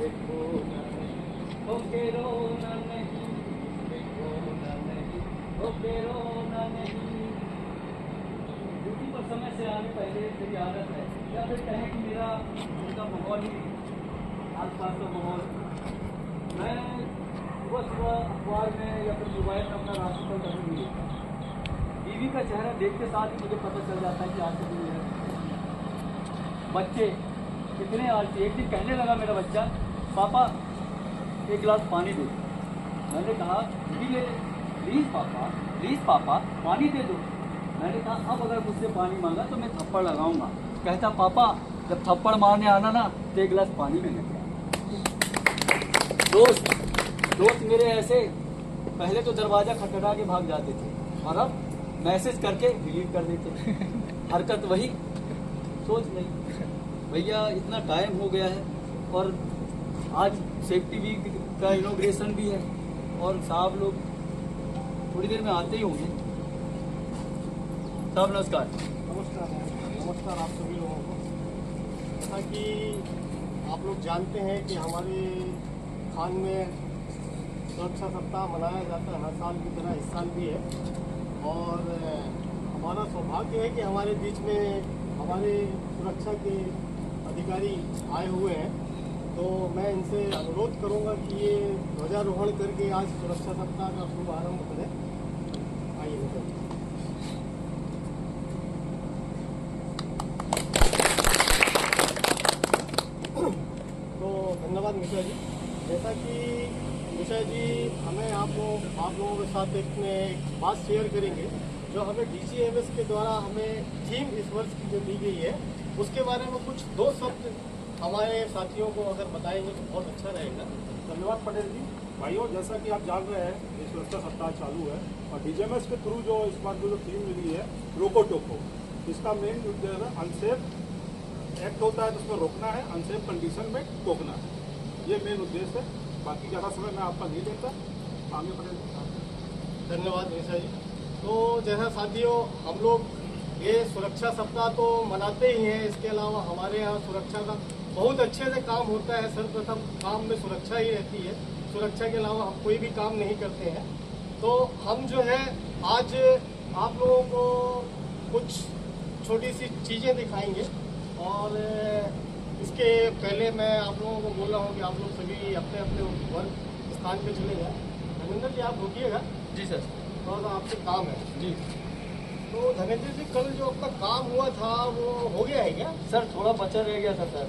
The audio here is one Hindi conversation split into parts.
देखो न नहीं ओ केरो न नहीं, देखो न नहीं ओ केरो न नहीं। ड्यूटी पर समय से आने पहले मेरी आदत है, या फिर कहें कि मेरा उनका माहौल ही आस पास का माहौल। मैं सुबह सुबह अखबार में या फिर मोबाइल में अपना राशिफल कभी नहीं देखता। टीवी का चेहरा देखते साथ ही मुझे पता चल जाता है कि आज से दिन है। बच्चे कितने आलसी। एक दिन कहने लगा मेरा बच्चा, पापा एक गिलास पानी दो। मैंने कहा भी ले ले। प्लीज़ पापा पानी दे दो। मैंने कहा अब अगर मुझसे पानी मांगा तो मैं थप्पड़ लगाऊंगा। कहता पापा जब थप्पड़ मारने आना ना तो एक गिलास पानी में लेके आना। दोस्त मेरे ऐसे पहले तो दरवाज़ा खटखटा के भाग जाते थे और अब मैसेज करके डिलीट कर देते। हरकत वही, सोच नहीं। भैया इतना टाइम हो गया है और आज सेफ्टी वीक का इनॉग्रेशन भी है और साहब लोग थोड़ी देर में आते ही होंगे। साहब नमस्कार। नमस्कार आप सभी लोगों को। जैसा कि आप लोग जानते हैं कि हमारे खान में सुरक्षा सप्ताह मनाया जाता है हर साल की तरह इस साल भी है। और हमारा सौभाग्य है कि हमारे बीच में हमारे सुरक्षा के अधिकारी आए हुए हैं। तो मैं इनसे अनुरोध करूंगा कि ये ध्वजारोहण करके आज सुरक्षा सप्ताह का शुभारंभ करें। आइए। तो धन्यवाद मिश्रा जी। जैसा कि मिश्रा जी हमें आप लोगों के साथ एक बात शेयर करेंगे जो हमें DGMS के द्वारा हमें थीम इस वर्ष की जो दी गई है उसके बारे में कुछ दो शब्द हमारे साथियों को अगर बताएंगे तो बहुत अच्छा रहेगा। धन्यवाद पटेल जी। भाइयों जैसा कि आप जान रहे हैं ये सुरक्षा सप्ताह चालू है और DGMS के थ्रू जो इस बार जो थीम मिली है रोको टोको, इसका मेन उद्देश्य है अनसेफ एक्ट होता है तो उसको रोकना है, अनसेफ कंडीशन में टोकना है, ये मेन उद्देश्य है। बाकी ज़्यादा समय मैं आपका नहीं देता, आगे पटेल जी। धन्यवाद मिश्रा जी। तो जैसा साथियों हम लोग ये सुरक्षा सप्ताह तो मनाते ही हैं, इसके अलावा हमारे यहाँ सुरक्षा का बहुत अच्छे से काम होता है। सर्वप्रथम काम में सुरक्षा ही रहती है, सुरक्षा के अलावा हम कोई भी काम नहीं करते हैं। तो हम जो है आज आप लोगों को कुछ छोटी सी चीज़ें दिखाएंगे और इसके पहले मैं आप लोगों को बोल रहा हूँ कि आप लोग सभी अपने अपने वर्क स्थान पे चले जाए। धर्मेंद्र जी आप रुकिएगा। जी सर। थोड़ा सा आपसे काम है जी। तो धर्मेंद्र जी कल जो आपका काम हुआ था वो हो गया है क्या? सर थोड़ा बचा रह गया था सर।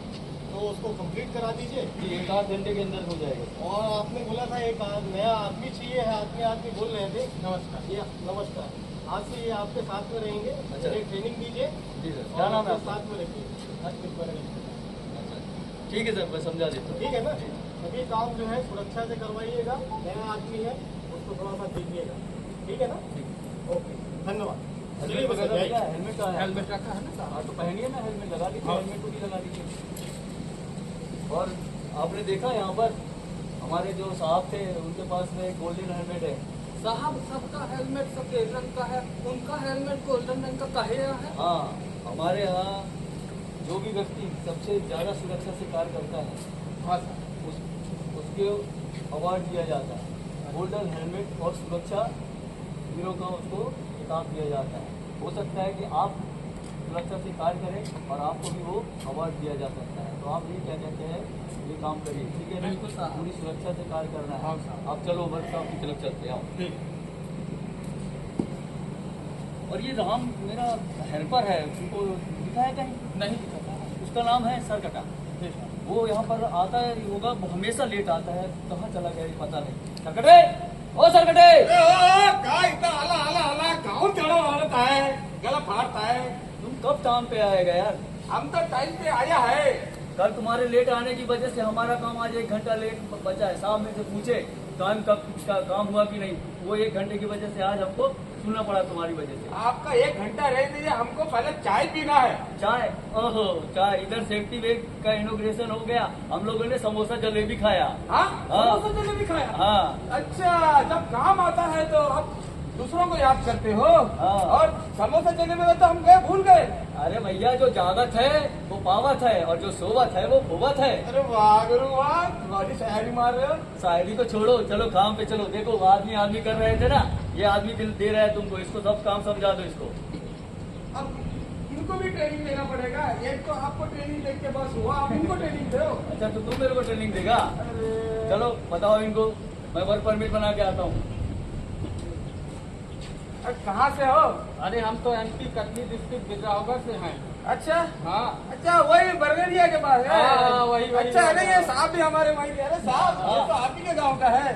तो उसको कंप्लीट करा दीजिए। जी 1 आध घंटे के अंदर हो जाएगा। और आपने बोला था एक नया आदमी चाहिए है, आदमी बोल रहे थे। नमस्कार। ये नमस्कार। आज से ये आपके साथ में रहेंगे। अच्छा। एक ट्रेनिंग दीजिए। जी सर। क्या नाम है आपका? साथ में रखिए। ठीक है सर, मैं समझा देता हूँ। ठीक है ना? सभी काम जो है सुरक्षा से करवाइएगा। नया आदमी है उसको थोड़ा सा देखिएगा, ठीक है ना? ओके धन्यवाद। चलिए बस जाइए। हेलमेट का हेलमेट रखा है ना, हाँ तो पहनिए ना, हेलमेट लगा लीजिए। हेलमेट को भी लगा लीजिए। और आपने देखा यहाँ पर हमारे जो साहब थे उनके पास में एक गोल्डन हेलमेट है। साहब सबका हेलमेट सफेद रंग का है, उनका हेलमेट गोल्डन रंग का काहे है? हाँ, हमारे यहाँ जो भी व्यक्ति सबसे ज़्यादा सुरक्षा से कार्य करता है, हाँ सर, उसके अवार्ड दिया जाता है। गोल्डन हेलमेट और सुरक्षा हीरो का उसको खिताब दिया जाता है। हो सकता है कि आप सुरक्षा से कार्य करें और आपको भी वो अवार्ड दिया जा सकता है। तो आप भी क्या कहते हैं ये काम करिए, ठीक है ना? बिल्कुल साहब। पूरी सुरक्षा से कार्य करना है। हाँ साहब। आप चलो वर्कशॉप की तरफ चलते आओ। और ये राम मेरा हेल्पर है, उनको दिखा है कहीं? नहीं दिखा। उसका नाम है सरकटा। वो यहाँ पर आता है होगा, वो हमेशा लेट आता है। कहाँ चला गया ये पता नहीं। सरकटे, ओ सरकटे! गला फाड़ता है। तुम कब काम पे आएगा यार? हम तो टाइम पे आया है। कल तुम्हारे लेट आने की वजह से हमारा काम आज 1 घंटा लेट बचा है। साहब में से पूछे टाइम कब का काम हुआ कि नहीं, वो 1 घंटे की वजह से आज हमको सुनना पड़ा तुम्हारी वजह से। आपका 1 घंटा रह दीजिए, हमको पहले चाय पीना है। चाय? ओहो चाय। इधर सेफ्टी वेक का इनोग्रेशन हो गया, हम लोगों ने समोसा जलेबी खाया। हाँ हाँ। समोसा जलेबी खाया। हाँ। अच्छा, जब काम आता है तो अब दूसरों को याद करते हो हाँ। और समोसा चने में तो हम गए भूल गए। अरे भैया जो जागत है वो पावत है और जो सोवत है वो भोवत है। अरे वाह गुरु वाह, तुम्हारी शायरी मार रहे हो। शायरी को छोड़ो, चलो काम पे चलो। देखो आदमी आदमी कर रहे थे ना, ये आदमी दिल दे रहा है तुमको, इसको सब काम समझा दो इसको। अब इनको भी ट्रेनिंग देना पड़ेगा। एक तो आपको ट्रेनिंग देख के बस हुआ, आप इनको ट्रेनिंग दो। अच्छा तो तुम मेरे को ट्रेनिंग देगा? चलो बताओ इनको, मैं वर्क परमिट बना के आता हूँ। कहाँ से हो? अरे हम तो एमपी कटनी डिस्ट्रिक्ट बिजरावगढ़ से हैं। अच्छा हाँ अच्छा, वही बरगरिया के पास है। हाँ, वही। अच्छा, अरे ये साहब भी हमारे वही। अरे साहब, ये तो आप ही के गाँव का है।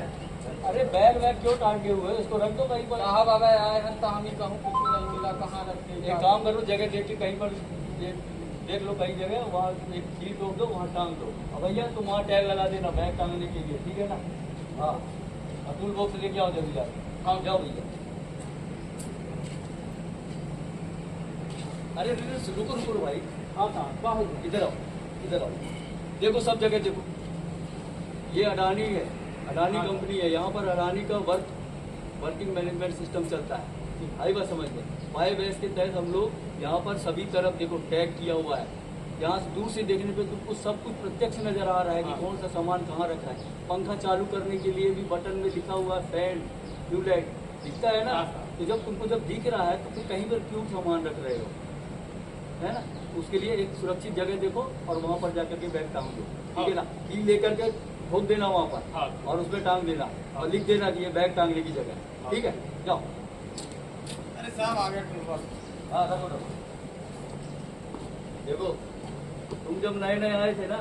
अरे बैग वैग क्यों टांगे हुए, इसको रख दो कहीं पर। साहब अब आए हैं तो हम ही कहूँ कुछ नहीं मिला, कहाँ रखते एक काम करो, जगह देख के कहीं पर देख लो, कहीं जगह वहाँ एक चीज रोक दो, वहाँ टांग दो। अब भैया तुम वहाँ टैग लगा देना बैग टांगने के लिए, ठीक है ना? हाँ, टूल बॉक्स लेके आओ जल्दी जाके। हाँ जाओ भैया। अरे रुको रुको भाई। हाँ साहब इधर आओ, इधर आओ। देखो सब जगह देखो, ये अडानी है, अडानी कंपनी है। यहाँ पर अडानी का वर्किंग मैनेजमेंट सिस्टम चलता है। आई बात समझ में? 5S के तहत हम लोग यहाँ पर सभी तरफ देखो टैग किया हुआ है। यहाँ से दूर से देखने पे तुमको सब कुछ प्रत्यक्ष नजर आ रहा है कि कौन सा सामान कहाँ रखा है। पंखा चालू करने के लिए भी बटन में लिखा हुआ है फैन, ट्यूबलाइट दिखता है ना। तो जब तुमको जब दिख रहा है तो फिर कहीं पर क्यों सामान रख रहे हो, है ना? उसके लिए एक सुरक्षित जगह देखो और वहाँ पर जाकर के बैग टांग दो, ठीक है ना? कील लेकर के ठोक देना वहाँ पर और उसमें टांग देना और लिख देना कि ये बैग टांगने की जगह है, ठीक है? जाओ। अरे साहब आ गए। हाँ रखो रखो। देखो तुम जब नए नए आए थे ना,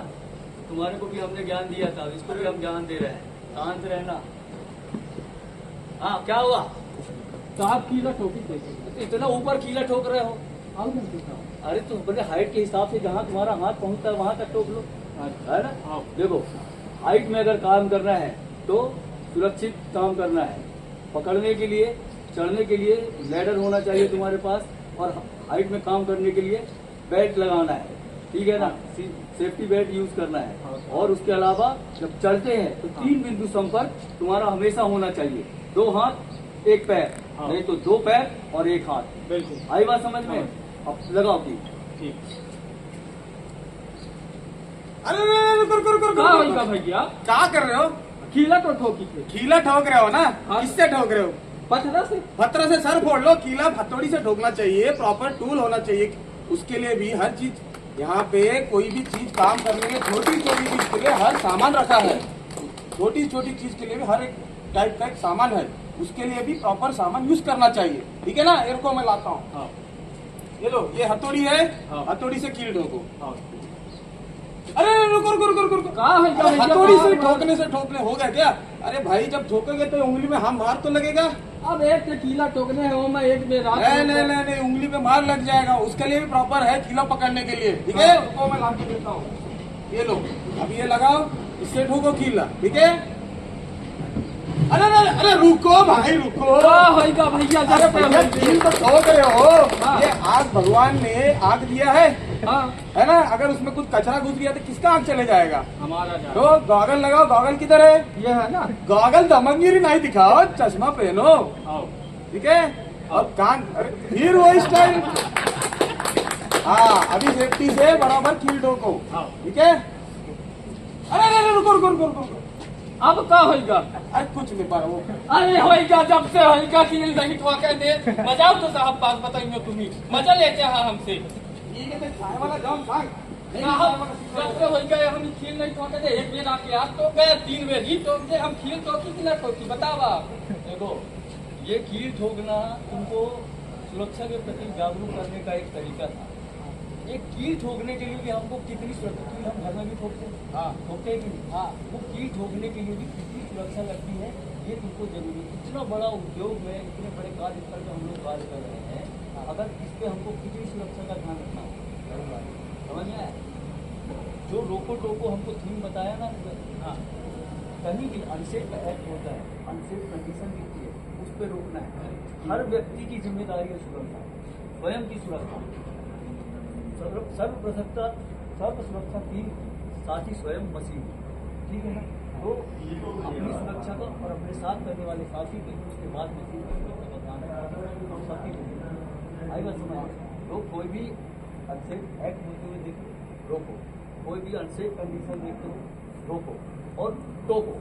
तुम्हारे को भी हमने ज्ञान दिया था, इसको भी हम ज्ञान दे रहे हैं। शांत रहना। हाँ क्या हुआ? साहब कीला ठोकी देखेंगे। इतना ऊपर कीला ठोक रहे हो? अरे तो अपने हाइट के हिसाब से जहाँ तुम्हारा हाथ पहुँचता है वहाँ तक ठोक लो, है ना? देखो हाइट में अगर काम करना है तो सुरक्षित काम करना है। पकड़ने के लिए, चढ़ने के लिए लैडर होना चाहिए तुम्हारे पास, और हाइट में काम करने के लिए बेल्ट लगाना है, ठीक है ना? सेफ्टी बेल्ट यूज करना है। और उसके अलावा जब चलते हैं तो 3 बिंदु संपर्क तुम्हारा हमेशा होना चाहिए। 2 हाथ 1 पैर, नहीं तो 2 पैर और 1 हाथ। बिल्कुल आई बात समझ में? अब लगाओ की। ठीक। अरे रुको कहाँ होगा भैया? क्या कर रहे हो? कीला तो ठोकी थे। कीला ठोक रहे हो ना? हाँ। किससे ठोक रहे हो? पथरा से। पत्थर से सर फोड़ लो। कीला हथौड़ी से ठोकना चाहिए, प्रॉपर टूल होना चाहिए। उसके लिए भी हर चीज यहाँ पे, कोई भी चीज काम करने में छोटी छोटी चीज के लिए हर सामान रखा है। छोटी छोटी चीज के लिए भी हर एक टाइप का एक सामान है, उसके लिए भी प्रॉपर सामान यूज करना चाहिए, ठीक है ना? इनको मैं लाता हूँ। हाँ। ये लो, ये हथौड़ी है। हाँ। हथौड़ी से कील ठोको। हाँ। अरे रुको रुको रुको रुको। कहाँ है अरे हथौड़ी से ठोकने हो गया क्या? अरे भाई जब ठोकोगे तो उंगली में हम मार तो लगेगा। अब एक से कीला ठोकने है वो, मैं एक में रात नहीं, उंगली पे मार लग जाएगा। उसके लिए भी प्रॉपर है कीला पकड़ने के लिए, ठीक है? रुको मैं ला के देता हूँ। ये लो, अब ये लगाओ, इससे ठोको कीला, ठीक है? अरे रुको भाई रुको। होगा भैया? अरे भैया कील तो ठोक रहे हो। हाँ। ये आग भगवान ने आग दिया है हाँ ना? अगर उसमें कुछ कचरा घुस गया तो किसका आग चले जाएगा? हमारा जा। तो गॉगल लगाओ। गॉगल किधर है? ये है ना? गॉगल दमनगिरी नहीं दिखाओ, चश्मा पहनो, आओ। ठीक है? और कान, अरे फिर वो स्टाइल। हाँ, अभी सेफ्टी से बराबर कील ठोको, हाँ। ठीक है? अरे रुको रुको रुको रुको। अब क्या होगा? अरे कुछ नहीं पा रहा वो। अरे होगा, जब से होगा कील नहीं ठोके दे। मजाओ तो साहब पास बताइए, तुम्ही मजा लेते हैं हमसे। ठीक है, तो चाय वाला जाम सांग। साहब जब से होगा हम कील नहीं ठोके दे। एक बेर आके आज तो गए, 3 बेर ही ठोक दे। हम कील ठोकी कि ना ठोकी बतावा? देखो ये कील ठोकना तुमको सुरक्षा के प्रति जागरूक करने का एक तरीका था। ये कील ठोकने के लिए भी हमको कितनी सुरक्षा, कील हम घर में भी ठोकते हैं, हाँ ठोकते हैं कि नहीं? हाँ, वो कील ठोकने के लिए भी कितनी सुरक्षा लगती है ये तुमको जरूरी है। इतना बड़ा उद्योग में इतने बड़े कार्य स्तर पर हम लोग कार्य कर रहे हैं, अगर इस पे हमको कितनी सुरक्षा का ध्यान रखना होगा, समझ में आया? जो रोको टोको हमको थीम बताया ना, हाँ कहीं भी अनसेफ एक्ट होता है, अनसेफ कंडीशन दिखती है, उस पर रोकना है। हर व्यक्ति की जिम्मेदारी है सुरक्षा, स्वयं की सुरक्षा, सर्व सुरक्षा की साथ ही स्वयं मसीह, ठीक है ना? तो अपनी सुरक्षा का और अपने साथ करने वाले साथी के उसके बाद मसीह की सुरक्षा का ध्यान हम सबकी भूमिका आई बात समझ। तो कोई भी अनसेफ एक्ट होते हुए देखो, रोको। कोई भी अनसेफ कंडीशन देखते हो, रोको और टोको।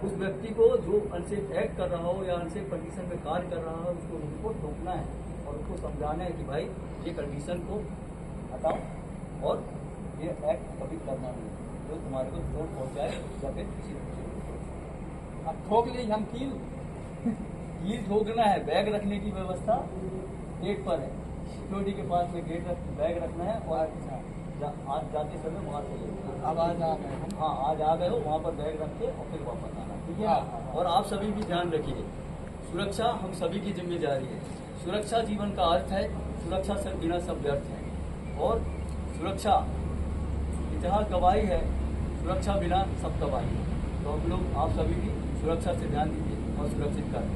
उस व्यक्ति को जो अनसेफ एक्ट कर रहा हो या अनसेफ कंडीशन में कार्य कर रहा है, उसको टोकना है और उसको समझाना है कि भाई ये कंडीशन को हटाओ और ये एक्ट कभी करना नहीं जो तुम्हारे को चोट पहुंचाए या फिर किसी अब ठोक ले हम कील। कील ठोकना है। बैग रखने की व्यवस्था गेट पर है, सिक्योरिटी के पास में बैग रखना है और आज जाते समय वहाँ से ले। अब आज आ गए हम। हाँ, आज आ गए हो, वहाँ पर बैग रख के और फिर वापस आना, ठीक है। हाँ। और आप सभी भी ध्यान रखिए, सुरक्षा हम सभी की जिम्मेदारी है। सुरक्षा जीवन का अर्थ है, सुरक्षा से बिना सब व्यर्थ है। और सुरक्षा इतिहास गवाही है, सुरक्षा बिना सब तबाही है। तो हम लोग आप सभी भी सुरक्षा से ध्यान दीजिए और सुरक्षित करें।